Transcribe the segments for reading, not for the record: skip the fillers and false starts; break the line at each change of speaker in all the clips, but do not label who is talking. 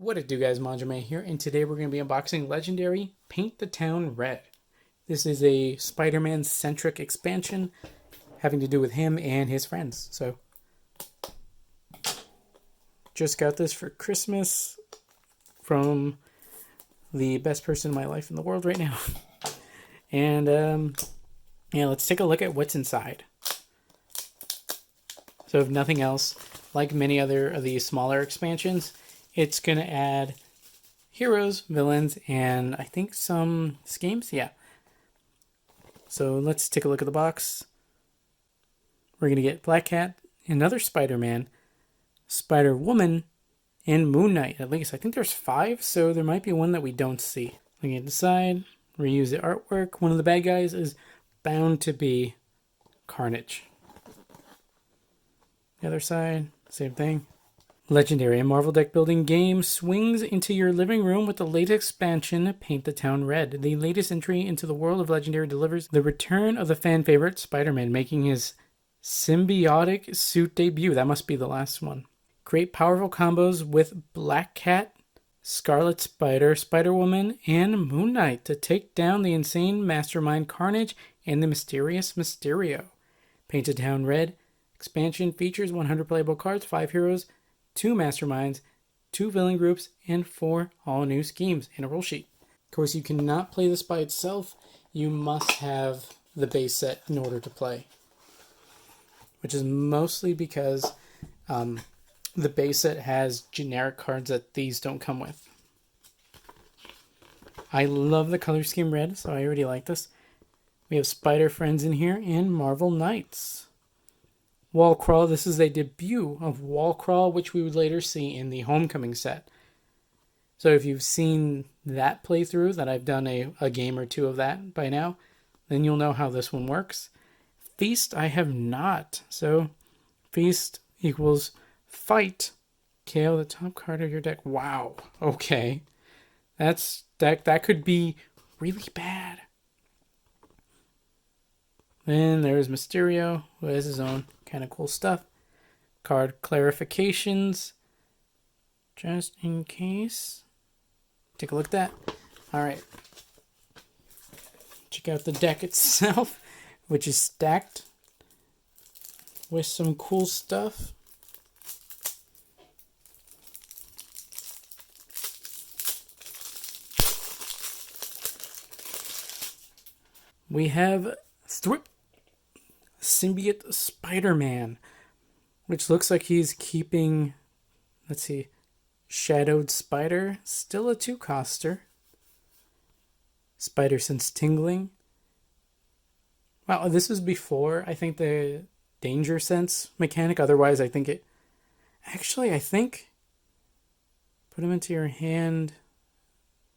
What it do, guys? Manjoume here, and today we're going to be unboxing Legendary Paint the Town Red. This is a Spider-Man centric expansion having to do with him and his friends. So, just got this for Christmas from the best person in my life in the world right now. And yeah, let's take a look at what's inside. So, if nothing else, like many other of these smaller expansions, it's going to add heroes, villains, and I think some schemes. Yeah. So let's take a look at the box. We're going to get Black Cat, another Spider-Man, Spider-Woman, and Moon Knight. At least I think there's 5, so there might be one that we don't see. Looking at the side, reuse the artwork. One of the bad guys is bound to be Carnage. The other side, same thing. Legendary, a Marvel deck building game, swings into your living room with the latest expansion, Paint the Town Red. The latest entry into the world of Legendary delivers the return of the fan favorite Spider-Man, making his symbiotic suit debut. That must be the last one. Create powerful combos with Black Cat, Scarlet Spider, Spider-Woman, and Moon Knight to take down the insane mastermind Carnage and the mysterious Mysterio. Paint the Town Red expansion features 100 playable cards, 5 heroes, 2 masterminds, 2 villain groups, and 4 all-new schemes, and a rule sheet. Of course, you cannot play this by itself. You must have the base set in order to play, which is mostly because the base set has generic cards that these don't come with. I love the color scheme red, so I already like this. We have Spider Friends in here and Marvel Knights. Wall Crawl, this is a debut of Wall Crawl, which we would later see in the Homecoming set. So if you've seen that playthrough, that I've done a game or two of that by now, then you'll know how this one works. Feast, I have not. So Feast equals Fight. KO the top card of your deck. Wow. Okay. That could be really bad. Then there's Mysterio, who has his own kind of cool stuff. Card clarifications, just in case. Take a look at that. All right. Check out the deck itself, which is stacked with some cool stuff. We have Symbiote Spiderman, which looks like he's keeping, let's see, Shadowed Spider, still a 2-coster. Spider Sense Tingling. Wow, this was before, I think, the Danger Sense mechanic. Otherwise, I think it... Actually, I think... Put him into your hand.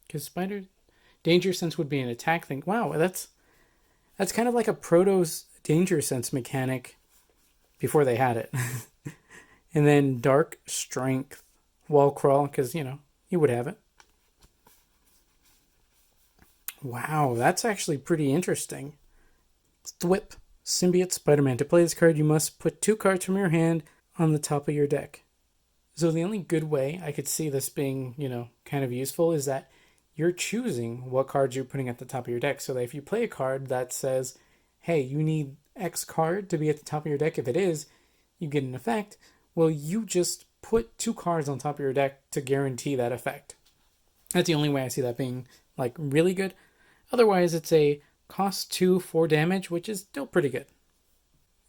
Because Spider... Danger Sense would be an attack thing. Wow, that's kind of like a Proto's Danger Sense mechanic before they had it. And then Dark Strength, Wall Crawl, because, you would have it. Wow, that's actually pretty interesting. Thwip, Symbiote Spider-Man. To play this card, you must put 2 cards from your hand on the top of your deck. So the only good way I could see this being, kind of useful is that you're choosing what cards you're putting at the top of your deck. So that if you play a card that says, hey, you need X card to be at the top of your deck, if it is, you get an effect. Well, you just put 2 cards on top of your deck to guarantee that effect. That's the only way I see that being, really good. Otherwise, it's a cost 2 for damage, which is still pretty good.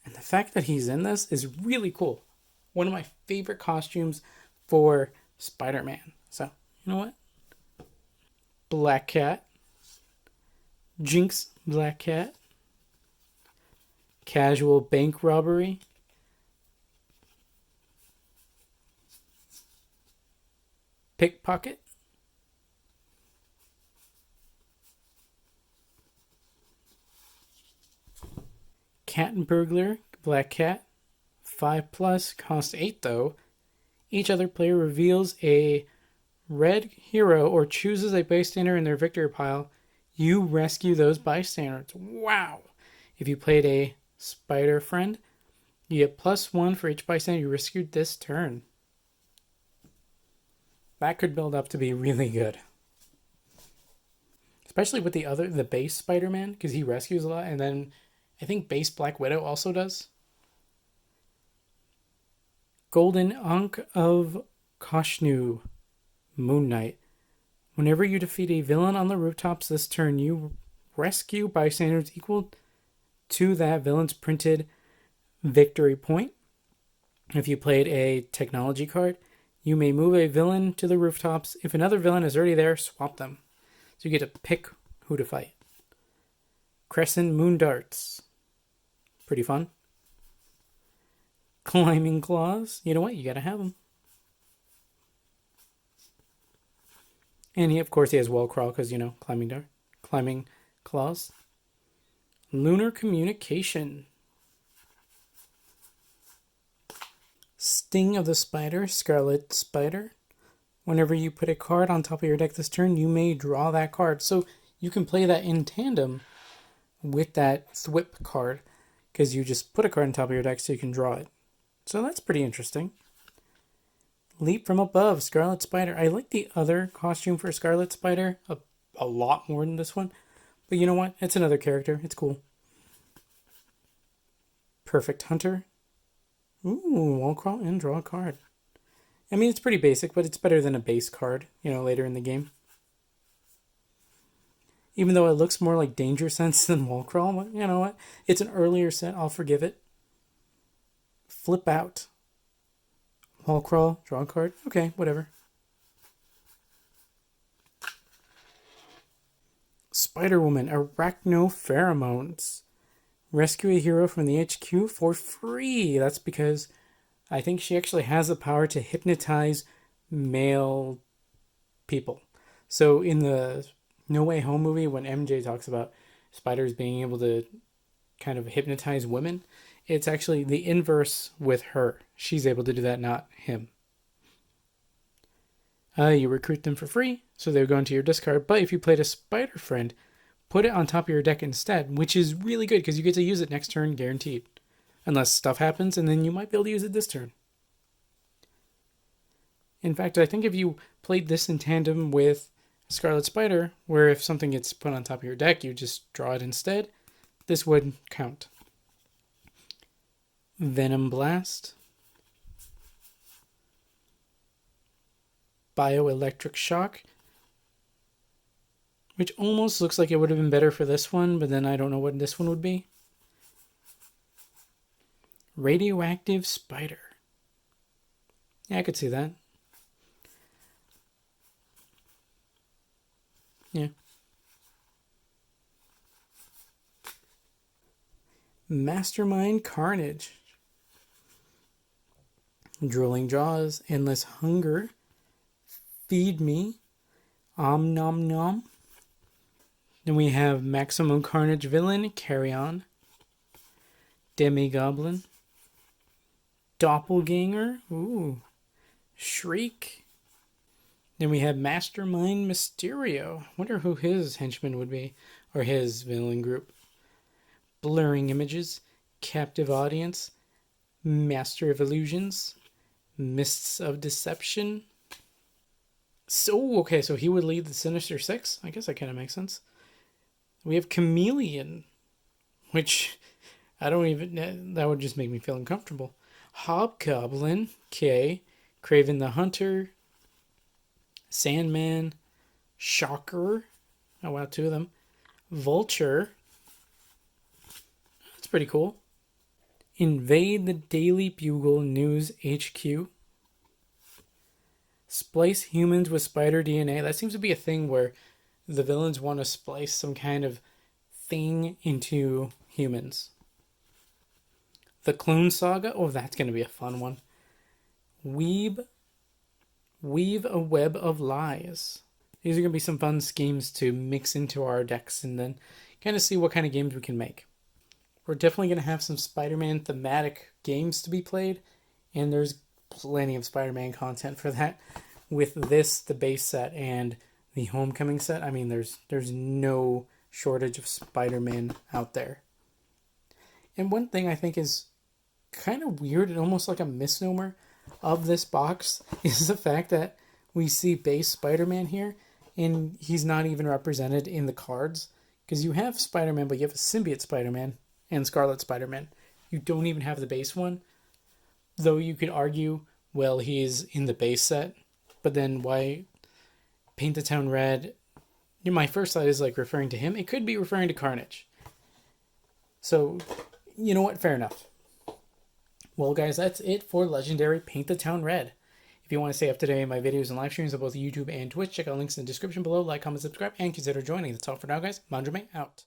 And the fact that he's in this is really cool. One of my favorite costumes for Spider-Man. So, you know what? Black Cat, Jinx Black Cat, Casual Bank Robbery, Pickpocket, Cat and Burglar, Black Cat, 5+, cost 8 though. Each other player reveals a red hero or chooses a bystander in their victory pile. You rescue those bystanders. Wow. If you played a Spider Friend, you get +1 for each bystander you rescued this turn. That could build up to be really good. Especially with the base Spider-Man, because he rescues a lot, and then I think base Black Widow also does. Golden Ankh of Koshnu, Moon Knight. Whenever you defeat a villain on the rooftops this turn, you rescue bystanders equal to that villain's printed victory point. If you played a technology card, you may move a villain to the rooftops. If another villain is already there, swap them. So you get to pick who to fight. Crescent Moon Darts. Pretty fun. Climbing Claws. You know what? You gotta have them. And of course he has Wall Crawl because, climbing claws. Lunar Communication. Sting of the Spider, Scarlet Spider. Whenever you put a card on top of your deck this turn, you may draw that card. So you can play that in tandem with that Thwip card because you just put a card on top of your deck so you can draw it. So that's pretty interesting. Leap from Above, Scarlet Spider. I like the other costume for Scarlet Spider a lot more than this one. But you know what? It's another character. It's cool. Perfect Hunter. Ooh, wall crawl and draw a card. I mean, it's pretty basic, but it's better than a base card, later in the game. Even though it looks more like Danger Sense than Wall Crawl, but you know what? It's an earlier set. I'll forgive it. Flip Out. Wall Crawl, draw a card. Okay, whatever. Spider-Woman, Arachnopheromones. Rescue a hero from the HQ for free. That's because I think she actually has the power to hypnotize male people. So in the No Way Home movie, when MJ talks about spiders being able to kind of hypnotize women, it's actually the inverse with her. She's able to do that, not him. You recruit them for free, so they'll go into your discard. But if you played a spider friend, put it on top of your deck instead, which is really good because you get to use it next turn guaranteed. Unless stuff happens, and then you might be able to use it this turn. In fact, I think if you played this in tandem with Scarlet Spider, where if something gets put on top of your deck, you just draw it instead, this would count. Venom Blast. Bioelectric Shock. Which almost looks like it would have been better for this one, but then I don't know what this one would be. Radioactive Spider. Yeah, I could see that. Yeah. Mastermind Carnage. Drooling Jaws. Endless Hunger. Feed Me. Om Nom Nom. Then we have Maximum Carnage Villain. Carry On. Demi-Goblin. Doppelganger. Ooh. Shriek. Then we have Mastermind Mysterio. Wonder who his henchman would be. Or his villain group. Blurring Images. Captive Audience. Master of Illusions. Mists of Deception. So, okay, so he would lead the Sinister Six? I guess that kind of makes sense. We have Chameleon. Which, I don't even... That would just make me feel uncomfortable. Hobgoblin, K, Craven the Hunter, Sandman, Shocker, oh wow, 2 of them, Vulture, that's pretty cool, Invade the Daily Bugle News HQ, Splice Humans with Spider DNA. That seems to be a thing where the villains want to splice some kind of thing into humans. The Clone Saga. Oh, that's going to be a fun one. Weave a Web of Lies. These are going to be some fun schemes to mix into our decks and then kind of see what kind of games we can make. We're definitely going to have some Spider-Man thematic games to be played, and there's plenty of Spider-Man content for that. With this, the base set, and the Homecoming set, I mean, there's no shortage of Spider-Man out there. And one thing I think is kind of weird and almost like a misnomer of this box is the fact that we see base Spider-Man here, and he's not even represented in the cards. Because you have Spider-Man, but you have a Symbiote Spider-Man and Scarlet Spiderman. You don't even have the base one. Though you could argue, well, he's in the base set, but then why paint the town red? My first thought is like referring to him. It could be referring to Carnage. So, you know what? Fair enough. Well, guys, that's it for Legendary Paint the Town Red. If you want to stay up to date on my videos and live streams on both YouTube and Twitch, check out links in the description below. Like, comment, subscribe, and consider joining. That's all for now, guys. Manjoume out.